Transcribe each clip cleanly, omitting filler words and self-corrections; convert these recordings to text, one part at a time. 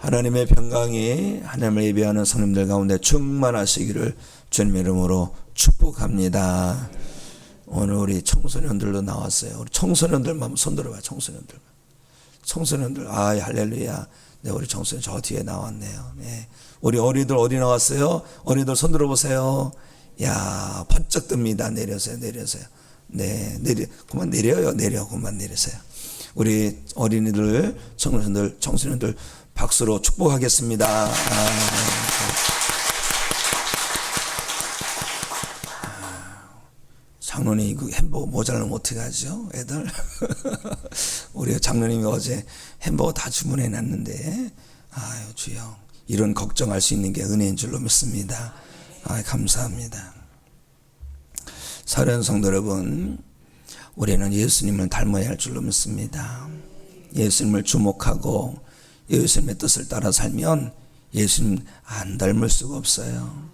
하나님의 평강이 하나님을 예배하는 성님들 가운데 충만하시기를 주님 이름으로 축복합니다. 오늘 우리 청소년들도 나왔어요. 우리 청소년들만 손 들어봐요. 청소년들 할렐루야. 네, 우리 청소년 저 뒤에 나왔네요. 네. 우리 어린이들 어디 나왔어요? 어린이들 손 들어보세요. 야, 번쩍 듭니다. 내려서요. 네, 그만 내려요. 그만 내리세요. 우리 어린이들, 청소년들 박수로 축복하겠습니다. 장로님 그 햄버거 모자라면 어떻게 하죠? 애들 우리 장로님이 어제 햄버거 다 주문해 놨는데 아유 주여, 이런 걱정할 수 있는 게 은혜인 줄로 믿습니다. 감사합니다. 사랑하는 성도 여러분, 우리는 예수님을 닮아야 할 줄로 믿습니다. 예수님을 주목하고 예수님의 뜻을 따라 살면 예수님 안 닮을 수가 없어요.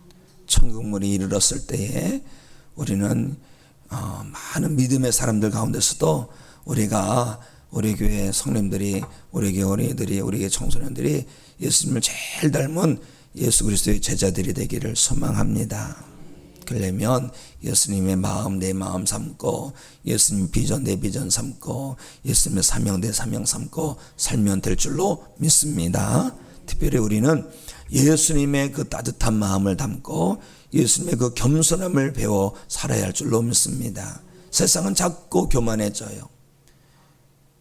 천국문이 이르렀을 때에 우리는 많은 믿음의 사람들 가운데서도 우리가 우리 교회 성님들이, 우리 교회 어린이들이, 우리 교회 청소년들이 예수님을 제일 닮은 예수 그리스도의 제자들이 되기를 소망합니다. 그러려면 예수님의 마음 내 마음 삼고, 예수님 비전 내 비전 삼고, 예수님의 사명 내 사명 삼고 살면 될 줄로 믿습니다. 특별히 우리는 예수님의 그 따뜻한 마음을 담고 예수님의 그 겸손함을 배워 살아야 할 줄로 믿습니다. 세상은 자꾸 교만해져요.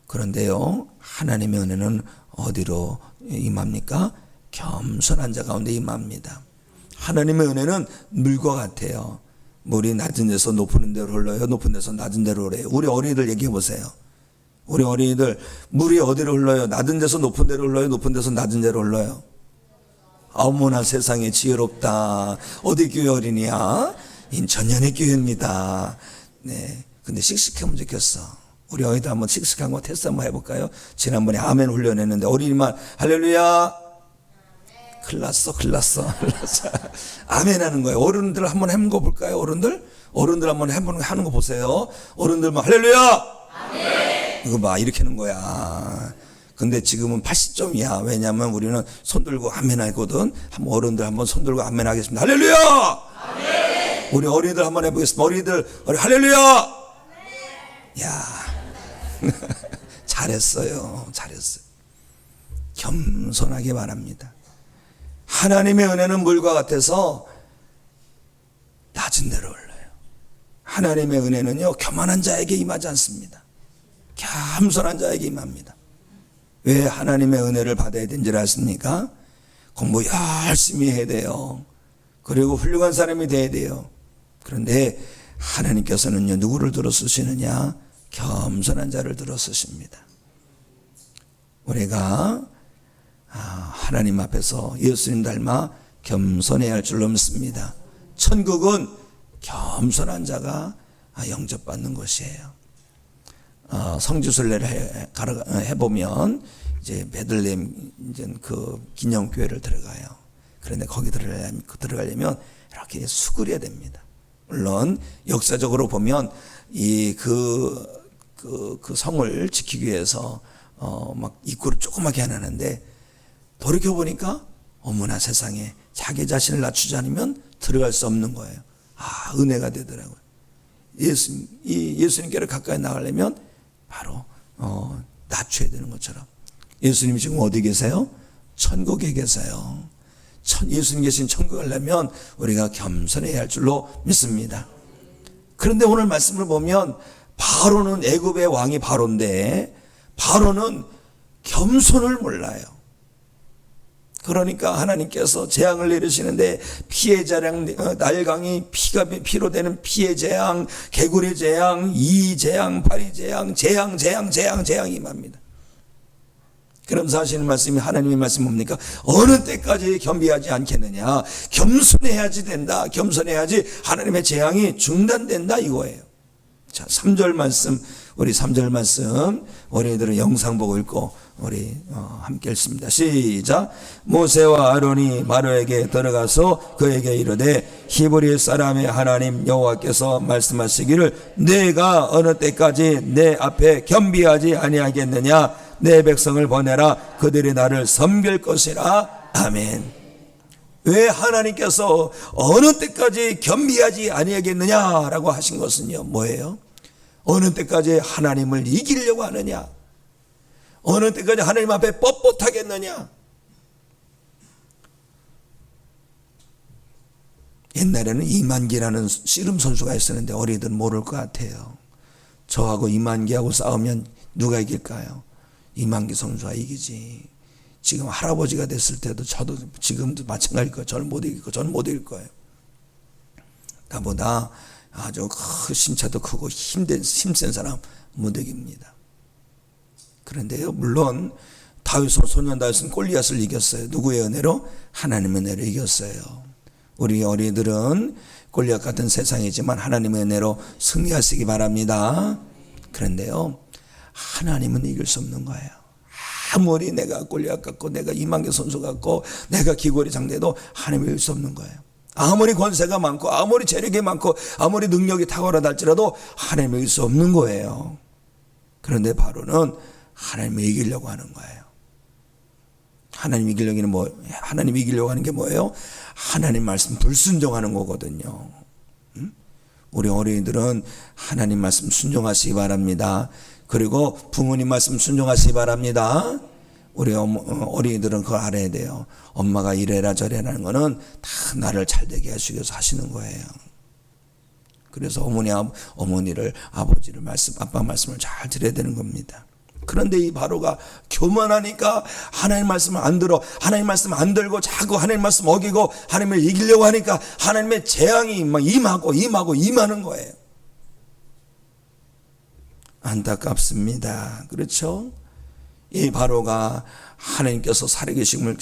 그런데요, 하나님의 은혜는 어디로 임합니까? 겸손한 자 가운데 임합니다. 하나님의 은혜는 물과 같아요. 물이 낮은 데서 높은 데로 흘러요. 높은 데서 낮은 데로 오래요. 우리 어린이들 얘기해 보세요. 우리 어린이들 물이 어디로 흘러요? 낮은 데서 높은 데로 흘러요? 높은 데서 낮은 데로 흘러요? 어머나 세상에 지혜롭다. 어디 교회 어린이야? 인천연의 교회입니다. 네. 근데 씩씩하면 좋겠어. 우리 어린이들 한번 씩씩한 거 테스트 한번 해볼까요? 지난번에 아멘 훈련했는데 어린이만 할렐루야. 큰일 났어. 아멘 하는 거예요. 어른들 한번 해본 볼까요? 어른들 한번 해보는 거 하는 거 보세요. 어른들만 할렐루야. 아멘. 이거 봐, 이렇게 하는 거야. 근데 지금은 80점이야. 왜냐하면 우리는 손 들고 아멘 하거든. 한번 어른들 한번 손 들고 아멘 하겠습니다. 할렐루야. 아멘. 우리 어린이들 한번 해보겠습니다. 어린이들 할렐루야. 아멘. 야, 잘했어요. 겸손하게 말합니다. 하나님의 은혜는 물과 같아서 낮은 데로 흘러요. 하나님의 은혜는요, 교만한 자에게 임하지 않습니다. 겸손한 자에게 임합니다. 왜 하나님의 은혜를 받아야 되는지 아십니까? 공부 열심히 해야 돼요. 그리고 훌륭한 사람이 돼야 돼요. 그런데 하나님께서는요, 누구를 들어 쓰시느냐? 겸손한 자를 들어 쓰십니다. 우리가 하나님 앞에서 예수님 닮아 겸손해야 할 줄로 믿습니다. 천국은 겸손한 자가 영접받는 곳이에요. 성지순례를 해보면 이제 베들레헴 그 기념교회를 들어가요. 그런데 거기 들어가려면 이렇게 수그려야 됩니다. 물론 역사적으로 보면 그 성을 지키기 위해서 막 입구를 조그맣게 해놨는데 돌이켜보니까 어머나 세상에 자기 자신을 낮추지 않으면 들어갈 수 없는 거예요. 은혜가 되더라고요. 예수님께로 가까이 나가려면 바로 낮춰야 되는 것처럼 예수님이 지금 어디 계세요? 천국에 계세요. 예수님 계신 천국에 가려면 우리가 겸손해야 할 줄로 믿습니다. 그런데 오늘 말씀을 보면 바로는 애굽의 왕이 바로인데 바로는 겸손을 몰라요. 그러니까 하나님께서 재앙을 내리시는데 피의 재앙, 날강이 피로 되는 피의 재앙, 개구리 재앙, 이 재앙, 파리 재앙, 재앙이 임합니다. 그러면서 하시는 말씀이 하나님의 말씀 뭡니까? 어느 때까지 겸비하지 않겠느냐? 겸손해야지 된다. 겸손해야지 하나님의 재앙이 중단된다 이거예요. 자, 3절 말씀, 우리 3절 말씀 어린이들은 영상 보고 읽고 우리 함께 읽습니다. 시작. 모세와 아론이 마로에게 들어가서 그에게 이르되 히브리 사람의 하나님 여호와께서 말씀하시기를 내가 어느 때까지 내 앞에 겸비하지 아니하겠느냐? 내 백성을 보내라. 그들이 나를 섬길 것이라. 아멘. 왜 하나님께서 어느 때까지 겸비하지 아니하겠느냐라고 하신 것은요, 뭐예요? 어느 때까지 하나님을 이기려고 하느냐? 어느 때까지 하나님 앞에 뻣뻣하겠느냐? 옛날에는 이만기라는 씨름 선수가 있었는데 어린이들은 모를 것 같아요. 저하고 이만기하고 싸우면 누가 이길까요? 이만기 선수가 이기지. 지금 할아버지가 됐을 때도 저도 지금도 마찬가지일 거예요. 저는 못 이길 거예요. 저는 못 이길 거예요. 나보다 아주 신체도 크고 힘센 사람 못 이깁니다. 그런데요, 물론 소년 다윗은 골리앗을 이겼어요. 누구의 은혜로? 하나님의 은혜로 이겼어요. 우리 어린이들은 골리앗 같은 세상이지만 하나님의 은혜로 승리하시기 바랍니다. 그런데요, 하나님은 이길 수 없는 거예요. 아무리 내가 골리앗 같고 내가 이만기 선수 같고 내가 기골이 장대도 하나님을 이길 수 없는 거예요. 아무리 권세가 많고 아무리 재력이 많고 아무리 능력이 탁월하다 할지라도 하나님을 이길 수 없는 거예요. 그런데 바로는 하나님을 이기려고 하는 거예요. 하나님 이기려고 하는 게 뭐예요? 하나님 말씀 불순종하는 거거든요. 우리 어린이들은 하나님 말씀 순종하시기 바랍니다. 그리고 부모님 말씀 순종하시기 바랍니다. 우리 어린이들은 그걸 알아야 돼요. 엄마가 이래라 저래라는 거는 다 나를 잘되게 하시기 위해서 하시는 거예요. 그래서 어머니를 아버지를 아빠 말씀을 잘 들어야 되는 겁니다. 그런데 이 바로가 교만하니까 하나님 말씀을 안 들어, 하나님 말씀 안 들고 자꾸 하나님 말씀 어기고 하나님을 이기려고 하니까 하나님의 재앙이 막 임하는 거예요. 안타깝습니다. 그렇죠? 이 바로가 하나님께서 살아계신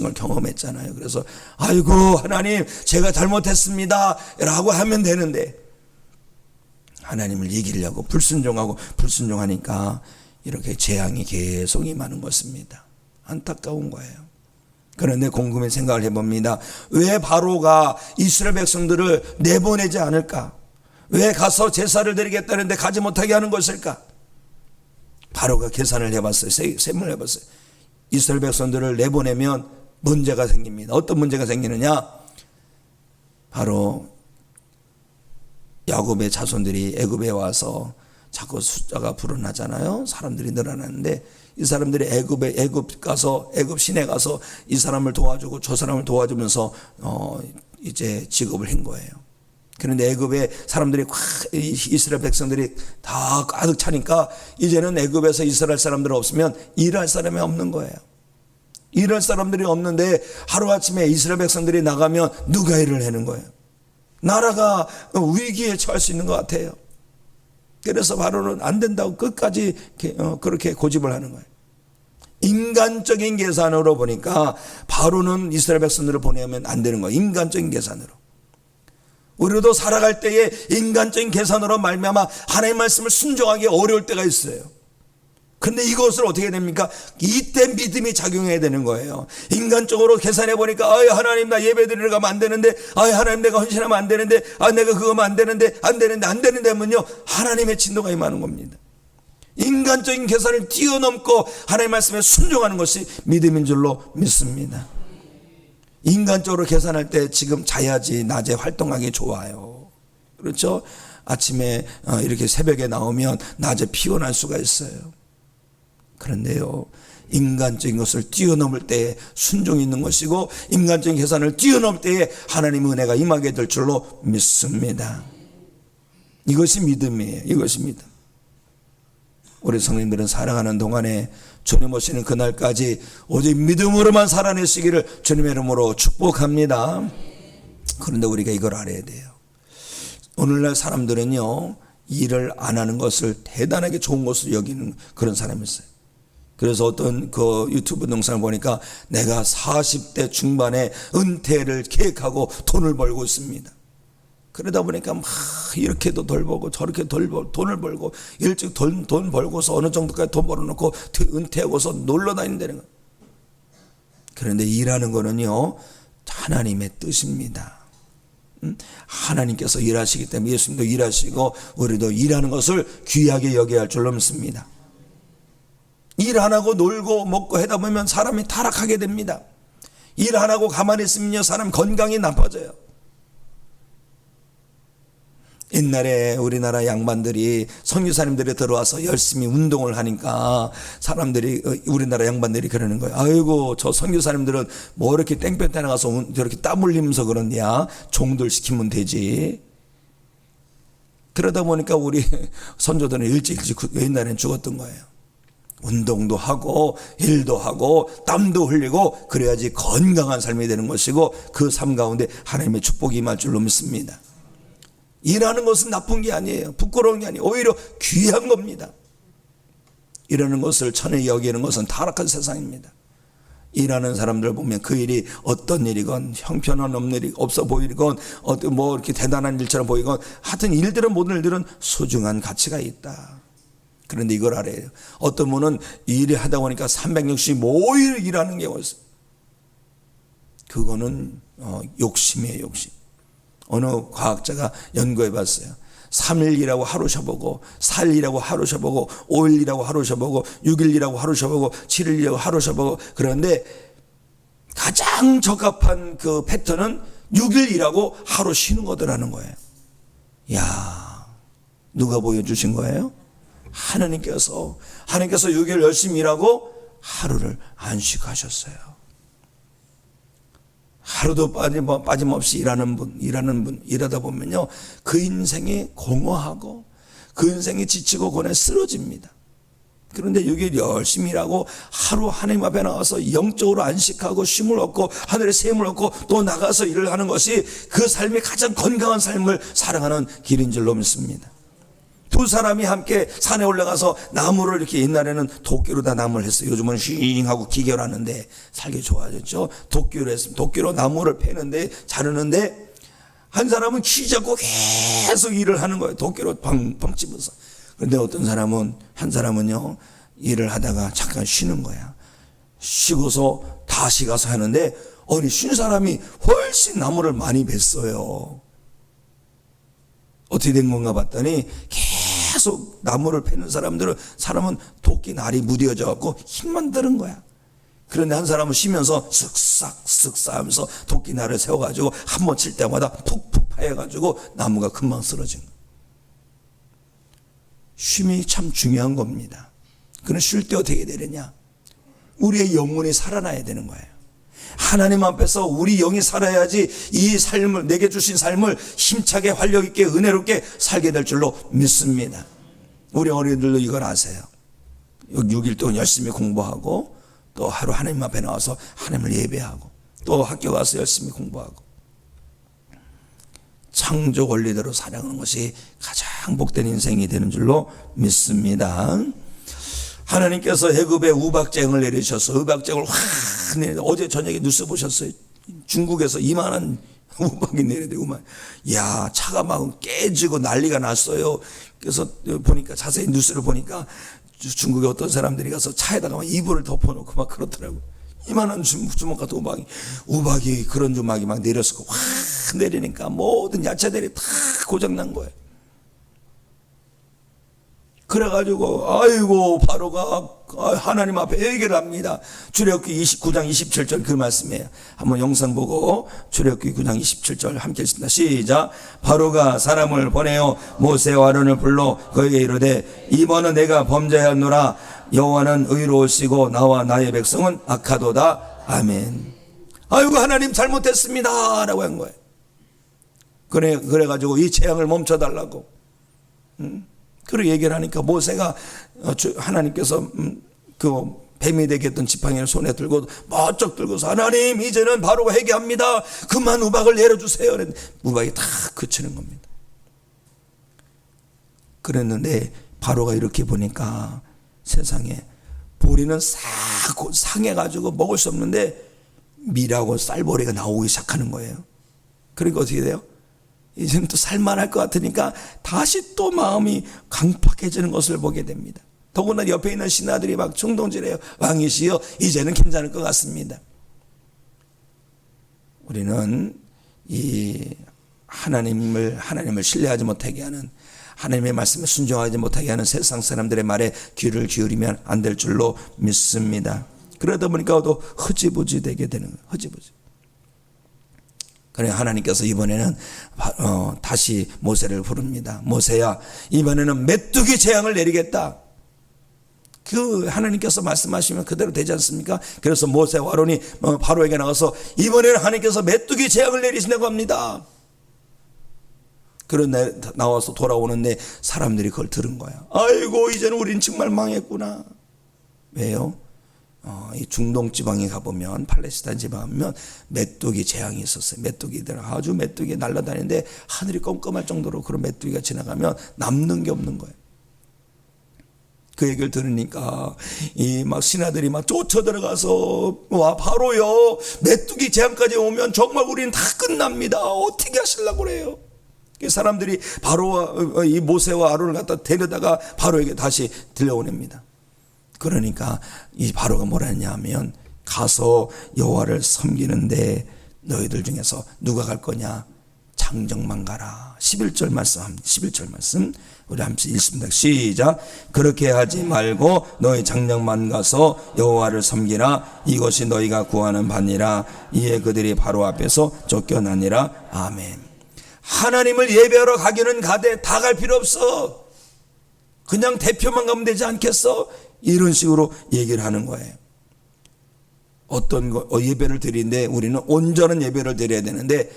걸 경험했잖아요. 그래서 아이고 하나님 제가 잘못했습니다 라고 하면 되는데 하나님을 이기려고 불순종하니까 이렇게 재앙이 계속 임하는 것입니다. 안타까운 거예요. 그런데 곰곰이 생각을 해봅니다. 왜 바로가 이스라엘 백성들을 내보내지 않을까? 왜 가서 제사를 드리겠다는데 가지 못하게 하는 것일까? 바로가 계산을 해봤어요. 셈을 해봤어요. 이스라엘 백성들을 내보내면 문제가 생깁니다. 어떤 문제가 생기느냐? 바로 야곱의 자손들이 애굽에 와서 자꾸 숫자가 불어나잖아요. 사람들이 늘어나는데 이 사람들이 애굽 시내 가서 이 사람을 도와주고 저 사람을 도와주면서 이제 직업을 한 거예요. 그런데 애굽에 사람들이 이스라엘 백성들이 다 가득 차니까 이제는 애굽에서 이스라엘 사람들 없으면 일할 사람이 없는 거예요. 일할 사람들이 없는데 하루아침에 이스라엘 백성들이 나가면 누가 일을 하는 거예요? 나라가 위기에 처할 수 있는 것 같아요. 그래서 바로는 안 된다고 끝까지 그렇게 고집을 하는 거예요. 인간적인 계산으로 보니까 바로는 이스라엘 백성들을 보내면 안 되는 거예요. 인간적인 계산으로. 우리도 살아갈 때에 인간적인 계산으로 말미암아 하나님의 말씀을 순종하기 어려울 때가 있어요. 근데 이것을 어떻게 됩니까? 이때 믿음이 작용해야 되는 거예요. 인간적으로 계산해 보니까 하나님 나 예배 드리러 가면 안 되는데 하나님 내가 헌신하면 안 되는데 내가 그거 하면 안 되는데 하면요 하나님의 진노가 임하는 겁니다. 인간적인 계산을 뛰어넘고 하나님의 말씀에 순종하는 것이 믿음인 줄로 믿습니다. 인간적으로 계산할 때 지금 자야지 낮에 활동하기 좋아요. 그렇죠? 아침에 이렇게 새벽에 나오면 낮에 피곤할 수가 있어요. 그런데요, 인간적인 것을 뛰어넘을 때에 순종이 있는 것이고 인간적인 계산을 뛰어넘을 때에 하나님의 은혜가 임하게 될 줄로 믿습니다. 이것이 믿음이에요. 이것이 믿음. 우리 성도님들은 살아가는 동안에 주님 오시는 그날까지 오직 믿음으로만 살아내시기를 주님의 이름으로 축복합니다. 그런데 우리가 이걸 알아야 돼요. 오늘날 사람들은요, 일을 안 하는 것을 대단하게 좋은 것으로 여기는 그런 사람이 있어요. 그래서 어떤 그 유튜브 영상을 보니까 내가 40대 중반에 은퇴를 계획하고 돈을 벌고 있습니다. 그러다 보니까 막 이렇게도 덜 벌고 저렇게 돈을 벌고 일찍 돈 벌고서 어느 정도까지 돈 벌어놓고 은퇴하고서 놀러 다닌다는 거예요. 그런데 일하는 거는요 하나님의 뜻입니다. 하나님께서 일하시기 때문에 예수님도 일하시고 우리도 일하는 것을 귀하게 여겨야 할 줄로 믿습니다. 일 안 하고 놀고 먹고 하다 보면 사람이 타락하게 됩니다. 일 안 하고 가만히 있으면요, 사람 건강이 나빠져요. 옛날에 우리나라 양반들이 선교사님들이 들어와서 열심히 운동을 하니까 사람들이, 우리나라 양반들이 그러는 거예요. 아이고, 저 선교사님들은 뭐 이렇게 땡볕에 나가서 저렇게 땀 흘리면서 그러냐, 종들 시키면 되지. 그러다 보니까 우리 선조들은 일찍 옛날엔 죽었던 거예요. 운동도 하고 일도 하고 땀도 흘리고 그래야지 건강한 삶이 되는 것이고, 그 삶 가운데 하나님의 축복이 임할 줄로 믿습니다. 일하는 것은 나쁜 게 아니에요. 부끄러운 게 아니에요. 오히려 귀한 겁니다. 일하는 것을 천에 여기는 것은 타락한 세상입니다. 일하는 사람들 보면 그 일이 어떤 일이건 형편없는 일이 없어 보이건 뭐 이렇게 대단한 일처럼 보이건 하여튼 일들은, 모든 일들은 소중한 가치가 있다. 그런데 이걸 알아요. 어떤 분은 일을 하다 보니까 365일 일하는 경우가 있어요. 그거는 욕심이에요, 욕심. 어느 과학자가 연구해 봤어요. 3일이라고 하루 쉬어보고, 4일이라고 하루 쉬어보고, 5일이라고 하루 쉬어보고, 6일이라고 하루 쉬어보고, 7일이라고 하루 쉬어보고, 그런데 가장 적합한 그 패턴은 6일이라고 하루 쉬는 거더라는 거예요. 야, 누가 보여주신 거예요? 하나님께서 6일 열심히 일하고 하루를 안식하셨어요. 하루도 빠짐없이 일하는 분, 일하다 보면요, 그 인생이 공허하고 그 인생이 지치고 고뇌 쓰러집니다. 그런데 6일 열심히 일하고 하루 하나님 앞에 나가서 영적으로 안식하고 쉼을 얻고 하늘의 샘을 얻고 또 나가서 일을 하는 것이 그 삶이 가장 건강한 삶을 살아가는 길인 줄로 믿습니다. 두 사람이 함께 산에 올라가서 나무를 이렇게, 옛날에는 도끼로 다 나무를 했어요. 요즘은 윙하고 기계로 하는데 살기 좋아졌죠. 도끼로 했으면 도끼로 나무를 패는데, 자르는데, 한 사람은 키 잡고 계속 일을 하는 거예요. 도끼로 펑펑 집어서. 그런데 어떤 사람은, 한 사람은요, 일을 하다가 잠깐 쉬는 거야. 쉬고서 다시 가서 하는데, 아니, 쉰 사람이 훨씬 나무를 많이 뱄어요. 어떻게 된 건가 봤더니 계속 나무를 패는 사람은 도끼 날이 무뎌져 갖고 힘만 드는 거야. 그런데 한 사람은 쉬면서 쓱싹 하면서 도끼 날을 세워가지고 한 번 칠 때마다 푹푹 파여가지고 나무가 금방 쓰러진 거야. 쉼이 참 중요한 겁니다. 그는 쉴 때 어떻게 되느냐? 우리의 영혼이 살아나야 되는 거예요. 하나님 앞에서 우리 영이 살아야지 이 삶을, 내게 주신 삶을 힘차게 활력 있게 은혜롭게 살게 될 줄로 믿습니다. 우리 어린이들도 이걸 아세요. 6일 동안 열심히 공부하고 또 하루 하나님 앞에 나와서 하나님을 예배하고 또 학교 가서 열심히 공부하고 창조 원리대로 살아가는 것이 가장 복된 인생이 되는 줄로 믿습니다. 하나님께서 애굽에 우박쟁을 내리셔서 우박쟁을 확 내려. 어제 저녁에 뉴스 보셨어요? 중국에서 이만한 우박이 내려대고 막, 야, 차가 막 깨지고 난리가 났어요. 그래서 보니까, 자세히 뉴스를 보니까 중국의 어떤 사람들이 가서 차에다가 막 이불을 덮어놓고 막 그렇더라고. 이만한 주먹 같은 우박이 그런 주먹이 막 내렸고 확 내리니까 모든 야채들이 다 고장난 거예요. 그래가지고 아이고 바로가 하나님 앞에 얘기를 합니다. 출애굽기 29장 27절 그 말씀이에요. 한번 영상 보고 출애굽기 9장 27절 함께 읽습니다. 시작. 바로가 사람을 보내어 모세와 아론을 불러 그에게 이르되 이번은 내가 범죄하였노라. 여호와는 의로우시고 나와 나의 백성은 악하도다. 아멘. 아이고 하나님 잘못했습니다 라고 한 거예요. 그래가지고 이 재앙을 멈춰달라고. 그렇게 얘기를 하니까 모세가 하나님께서 그 뱀이 되게 했던 지팡이를 손에 들고 멋쩍 들고서 하나님 이제는 바로가 회개합니다. 그만 우박을 내려주세요. 우박이 다 그치는 겁니다. 그랬는데 바로가 이렇게 보니까 세상에 보리는 싹 상해가지고 먹을 수 없는데 밀하고 쌀보리가 나오기 시작하는 거예요. 그러니까 어떻게 돼요? 이제는 또 살만할 것 같으니까 다시 또 마음이 강팍해지는 것을 보게 됩니다. 더구나 옆에 있는 신하들이 막 충동질해요. 왕이시여 이제는 괜찮을 것 같습니다. 우리는 이 하나님을 신뢰하지 못하게 하는 하나님의 말씀에 순종하지 못하게 하는 세상 사람들의 말에 귀를 기울이면 안 될 줄로 믿습니다. 그러다 보니까 또 흐지부지 되게 되는 거예요. 흐지부지. 그래 하나님께서 이번에는 다시 모세를 부릅니다. 모세야, 이번에는 메뚜기 재앙을 내리겠다. 그 하나님께서 말씀하시면 그대로 되지 않습니까? 그래서 모세와 아론이 바로에게 나가서 이번에는 하나님께서 메뚜기 재앙을 내리신다고 합니다. 그런데 나와서 돌아오는데 사람들이 그걸 들은 거야. 아이고, 이제는 우린 정말 망했구나. 왜요? 이 중동 지방에 가보면, 팔레스타인 지방에 가면 메뚜기 재앙이 있었어요. 메뚜기들 아주 메뚜기 날아다니는데 하늘이 껌껌할 정도로 그런 메뚜기가 지나가면 남는 게 없는 거예요. 그 얘기를 들으니까 이 막 신하들이 막 쫓아 들어가서 와 바로요, 메뚜기 재앙까지 오면 정말 우리는 다 끝납니다. 어떻게 하시려고 그래요? 사람들이 바로와 이 모세와 아론을 갖다 데려다가 바로에게 다시 들려오냅니다. 그러니까 이 바로가 뭐라 했냐면, 가서 여호와를 섬기는데 너희들 중에서 누가 갈 거냐? 장정만 가라. 11절 말씀, 11절 말씀 우리 함께 읽습니다. 시작. 그렇게 하지 말고 너희 장정만 가서 여호와를 섬기라. 이것이 너희가 구하는 바니라. 이에 그들이 바로 앞에서 쫓겨나니라. 아멘. 하나님을 예배하러 가기는 가되 다 갈 필요 없어. 그냥 대표만 가면 되지 않겠어? 이런 식으로 얘기를 하는 거예요. 어떤 예배를 드리는데 우리는 온전한 예배를 드려야 되는데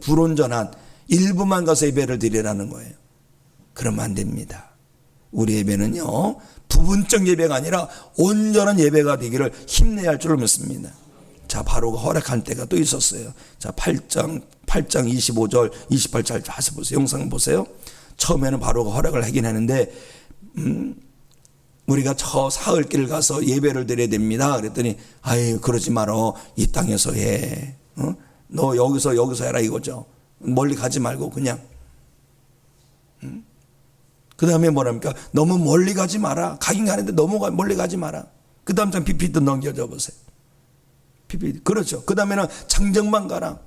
불온전한 일부만 가서 예배를 드리라는 거예요. 그러면 안 됩니다. 우리 예배는요, 부분적 예배가 아니라 온전한 예배가 되기를 힘내야 할 줄을 믿습니다. 자, 바로가 허락한 때가 또 있었어요. 자, 8장 25절 28절 다시 보세요. 영상 보세요. 처음에는 바로가 허락을 하긴 하는데 우리가 저 사흘길 가서 예배를 드려야 됩니다. 그랬더니 아유, 그러지 말어. 이 땅에서 해. 너 여기서 해라 이거죠. 멀리 가지 말고 그냥. 그 다음에 뭐랍니까? 너무 멀리 가지 마라. 가긴 가는데 너무 멀리 가지 마라. 그 다음 장 PPT 넘겨줘 보세요. PPT. 그렇죠. 그 다음에는 장정만 가라.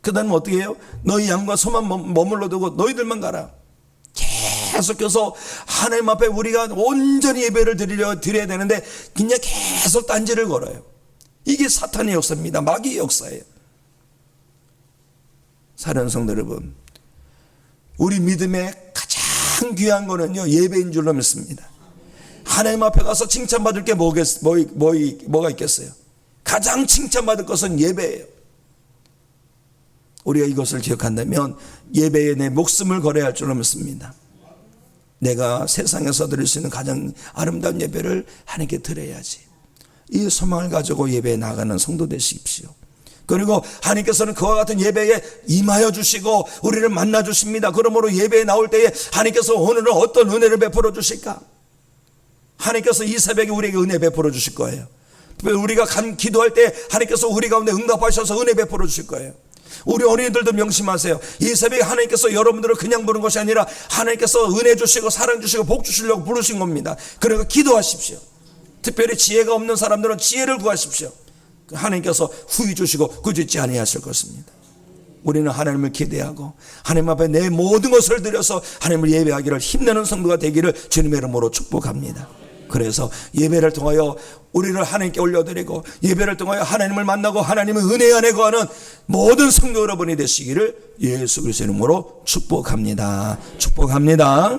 그 다음에 어떻게 해요? 너희 양과 소만 머물러 두고 너희들만 가라. 계속해서 하나님 앞에 우리가 온전히 예배를 드려야 되는데 그냥 계속 딴지를 걸어요. 이게 사탄의 역사입니다. 마귀의 역사예요. 사랑하는 성도 여러분, 우리 믿음의 가장 귀한 거는요, 예배인 줄로 믿습니다. 하나님 앞에 가서 칭찬받을 게 뭐가 있겠어요? 가장 칭찬받을 것은 예배예요. 우리가 이것을 기억한다면 예배에 내 목숨을 걸어야 할 줄로 믿습니다. 내가 세상에서 드릴 수 있는 가장 아름다운 예배를 하나님께 드려야지. 이 소망을 가지고 예배에 나가는 성도 되십시오. 그리고 하나님께서는 그와 같은 예배에 임하여 주시고 우리를 만나 주십니다. 그러므로 예배에 나올 때에 하나님께서 오늘은 어떤 은혜를 베풀어 주실까? 하나님께서 이 새벽에 우리에게 은혜 베풀어 주실 거예요. 우리가 기도할 때 하나님께서 우리 가운데 응답하셔서 은혜 베풀어 주실 거예요. 우리 어린이들도 명심하세요. 이 새벽에 하나님께서 여러분들을 그냥 부른 것이 아니라 하나님께서 은혜 주시고 사랑 주시고 복 주시려고 부르신 겁니다. 그러니까 기도하십시오. 특별히 지혜가 없는 사람들은 지혜를 구하십시오. 하나님께서 후히 주시고 꾸짖지 아니하실 것입니다. 우리는 하나님을 기대하고 하나님 앞에 내 모든 것을 드려서 하나님을 예배하기를 힘내는 성도가 되기를 주님의 이름으로 축복합니다. 그래서 예배를 통하여 우리를 하나님께 올려드리고 예배를 통하여 하나님을 만나고 하나님의 은혜 안에 거하는 모든 성도 여러분이 되시기를 예수 그리스도의 이름으로 축복합니다. 축복합니다.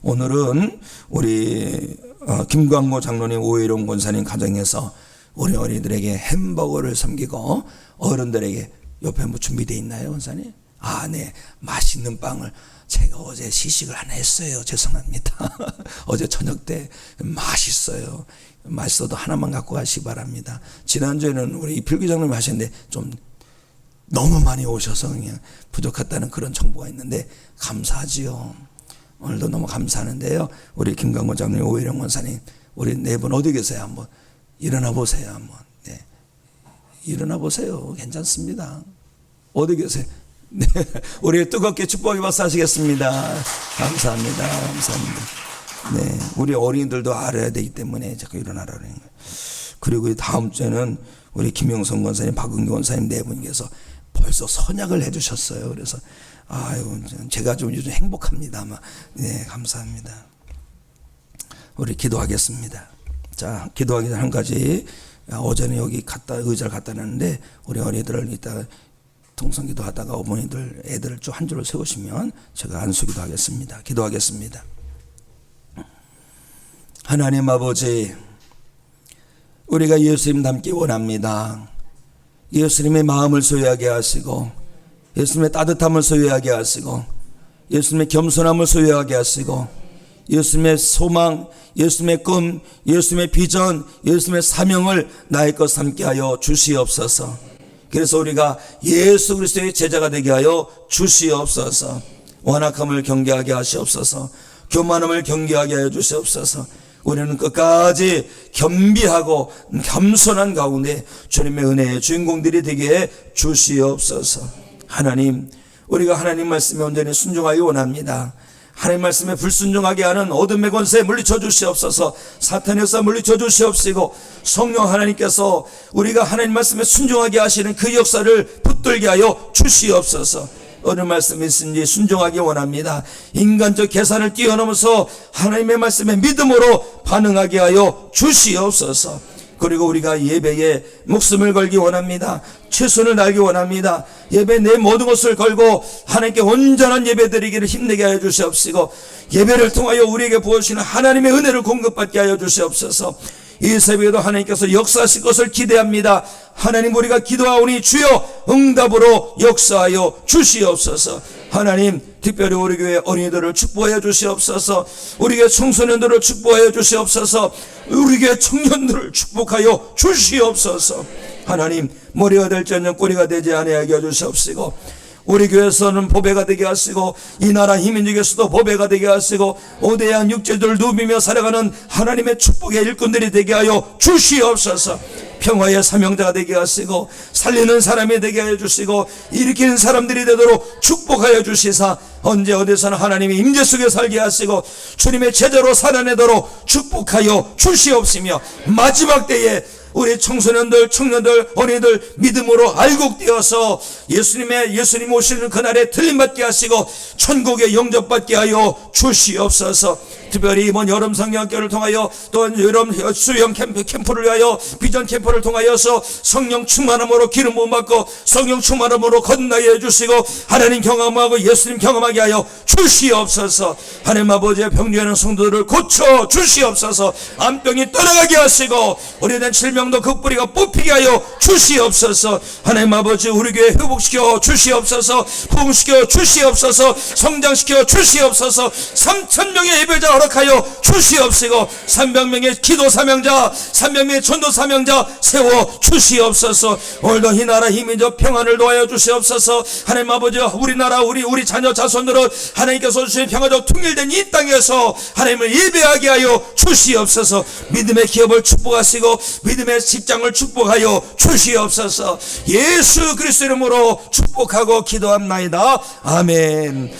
오늘은 우리 김광모 장로님, 오혜룡 권사님 가정에서 우리 어린이들에게 햄버거를 섬기고 어른들에게 옆에 뭐 준비되어 있나요, 권사님? 아, 네. 맛있는 빵을 제가 어제 시식을 하나 했어요. 죄송합니다. 어제 저녁 때 맛있어요. 맛있어도 하나만 갖고 가시기 바랍니다. 지난주에는 우리 이필기 장로님 하셨는데 좀 너무 많이 오셔서 그냥 부족했다는 그런 정보가 있는데 감사하지요. 오늘도 너무 감사하는데요. 우리 김광모 장로님, 오혜령 원사님, 우리 네 분 어디 계세요? 한번 일어나 보세요. 한번. 네. 일어나 보세요. 괜찮습니다. 어디 계세요? 네, 우리 뜨겁게 축복의 박수 하시겠습니다. 감사합니다. 감사합니다. 네, 우리 어린이들도 알아야 되기 때문에 자꾸 일어나라는 거예요. 그리고 다음 주에는 우리 김영성 권사님, 박은규 권사님 네 분께서 벌써 선약을 해주셨어요. 그래서 아유, 제가 좀 요즘 행복합니다. 아마. 네, 감사합니다. 우리 기도하겠습니다. 자, 기도하기 전에 한 가지. 오전에 여기 의자를 갖다 놨는데 우리 어린이들을 이따 통성기도 하다가 어머니들 애들을 좀 한 줄로 세우시면 제가 안수기도 하겠습니다. 기도하겠습니다. 하나님 아버지, 우리가 예수님 닮기 원합니다. 예수님의 마음을 소유하게 하시고 예수님의 따뜻함을 소유하게 하시고 예수님의 겸손함을 소유하게 하시고 예수님의 소망, 예수님의 꿈, 예수님의 비전, 예수님의 사명을 나의 것 삼게 하여 주시옵소서. 그래서 우리가 예수 그리스도의 제자가 되게 하여 주시옵소서. 완악함을 경계하게 하시옵소서. 교만함을 경계하게 하여 주시옵소서. 우리는 끝까지 겸비하고 겸손한 가운데 주님의 은혜의 주인공들이 되게 해 주시옵소서. 하나님, 우리가 하나님 말씀에 온전히 순종하기 원합니다. 하나님 말씀에 불순종하게 하는 어둠의 권세 물리쳐 주시옵소서. 사탄의 역사 물리쳐 주시옵시고 성령 하나님께서 우리가 하나님 말씀에 순종하게 하시는 그 역사를 붙들게 하여 주시옵소서. 어느 말씀이신지 순종하기 원합니다. 인간적 계산을 뛰어넘어서 하나님의 말씀에 믿음으로 반응하게 하여 주시옵소서. 그리고 우리가 예배에 목숨을 걸기 원합니다. 최선을 다하기 원합니다. 예배 내 모든 것을 걸고 하나님께 온전한 예배 드리기를 힘내게 하여 주시옵시고 예배를 통하여 우리에게 부어주시는 하나님의 은혜를 공급받게 하여 주시옵소서. 이 새벽에도 하나님께서 역사하실 것을 기대합니다. 하나님, 우리가 기도하오니 주여 응답으로 역사하여 주시옵소서. 하나님, 특별히 우리 교회 어린이들을 축복하여 주시옵소서. 우리 교회 청소년들을 축복하여 주시옵소서. 우리 교회 청년들을 축복하여 주시옵소서. 하나님, 머리가 될지언정 꼬리가 되지 아니하게 하여 주시옵시고 우리 교회에서는 보배가 되게 하시고 이 나라 희민족에서도 보배가 되게 하시고 오대양 육제들 누비며 살아가는 하나님의 축복의 일꾼들이 되게 하여 주시옵소서. 평화의 사명자가 되게 하시고 살리는 사람이 되게 하여 주시고 일으키는 사람들이 되도록 축복하여 주시사 언제 어디서나 하나님의 임재 속에 살게 하시고 주님의 제자로 살아내도록 축복하여 주시옵시며 마지막 때에 우리 청소년들, 청년들, 어린이들 믿음으로 알곡되어서 예수님 오시는 그날에 들림받게 하시고 천국에 영접받게 하여 주시옵소서. 특별히 이번 여름 성령학교를 통하여 또 여름 수영 캠프를 위하여 비전 캠프를 통하여서 성령 충만함으로 기름 부음 받고 성령 충만함으로 거듭나게 해주시고 하나님 경험하고 예수님 경험하게 하여 주시옵소서. 하나님 아버지의 병주하는 성도들을 고쳐 주시옵소서. 암병이 떠나가게 하시고 오래된 질병도 그 뿌리가 뽑히게 하여 주시옵소서. 하나님 아버지, 우리 교회 회복시켜 주시옵소서. 부흥시켜 주시옵소서. 성장시켜 주시옵소서. 3,000명의 예배자 허락하여 주시옵시고 300명의 기도 사명자, 300명의 전도 사명자 세워 주시옵소서. 오늘도 이 나라 희민족 평안을 도하여 주시옵소서. 하나님 아버지, 우리나라 우리 자녀 자손들은 하나님께서 주신 평화적 통일된 이 땅에서 하나님을 예배하게 하여 주시옵소서. 믿음의 기업을 축복하시고 믿음의 직장을 축복하여 주시옵소서. 예수 그리스도 이름으로 축복하고 기도합나이다. 아멘.